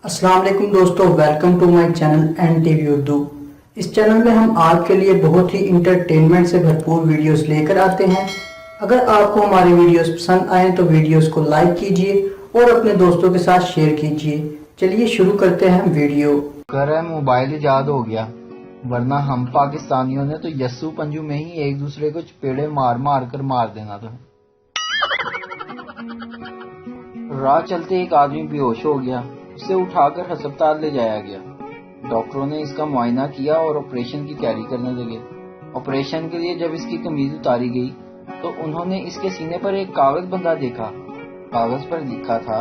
अस्सलाम वालेकुम दोस्तों, welcome to my channel N TV Urdu. इस चैनल में हम आपके लिए बहुत ही इंटरटेनमेंट से भरपूर वीडियोस लेकर आते हैं। अगर आपको हमारे वीडियोस पसंद आए तो वीडियोस को लाइक कीजिए और अपने दोस्तों के साथ शेयर कीजिए। चलिए शुरू करते हैं वीडियो। कर है मोबाइल इजाद हो गया, वरना हम पाकिस्तानियों ने तो यस्सू पंजू में ही एक दूसरे को चपेड़े मार मार कर मार देना था। राह चलते एक आदमी बेहोश हो गया, उसे उठाकर अस्पताल ले जाया गया। डॉक्टरों ने इसका मुआयना किया और ऑपरेशन की तैयारी करने लगे। ऑपरेशन के लिए जब इसकी कमीज उतारी गई तो उन्होंने इसके सीने पर एक कागज बंधा देखा। कागज पर लिखा था,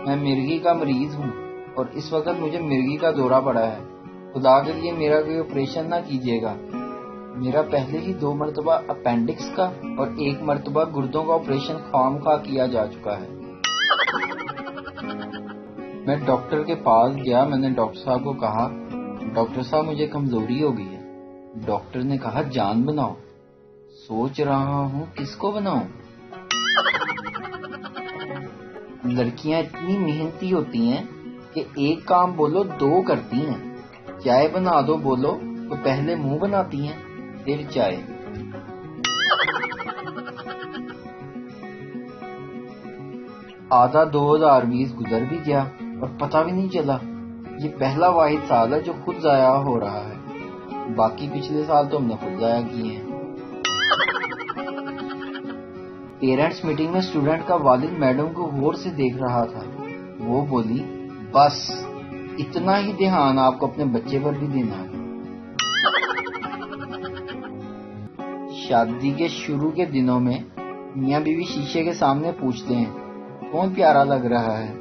मैं मिर्गी का मरीज हूँ और इस वक्त मुझे मिर्गी का दौरा पड़ा है। खुदा के लिए मेरा कोई ऑपरेशन ना कीजिएगा। मेरा पहले ही 2 मरतबा अपेंडिक्स का और 1 मरतबा गुर्दों का ऑपरेशन खामखा किया जा चुका है। मैं डॉक्टर के पास गया। मैंने डॉक्टर साहब को कहा, डॉक्टर साहब मुझे कमजोरी हो गई है। डॉक्टर ने कहा, जान बनाओ। सोच रहा हूँ किसको बनाऊं। लड़कियां इतनी मेहनती होती हैं कि एक काम बोलो 2 करती हैं। चाय बना दो बोलो तो पहले मुंह बनाती हैं, फिर चाय। आधा 2020 गुजर भी गया और पता भी नहीं चला। ये पहला वाहिद साल है जो खुद जाया हो रहा है। बाकी पिछले साल तो हमने खुद जाया किए हैं। पेरेंट्स मीटिंग में स्टूडेंट का वालिद मैडम को गौर से देख रहा था। वो बोली, बस इतना ही ध्यान आपको अपने बच्चे पर भी देना है। शादी के शुरू के दिनों में मियां बीवी शीशे के सामने पूछते हैं, कौन प्यारा लग रहा है।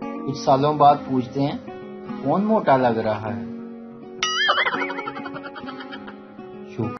कुछ सालों बाद पूछते हैं, कौन मोटा लग रहा है।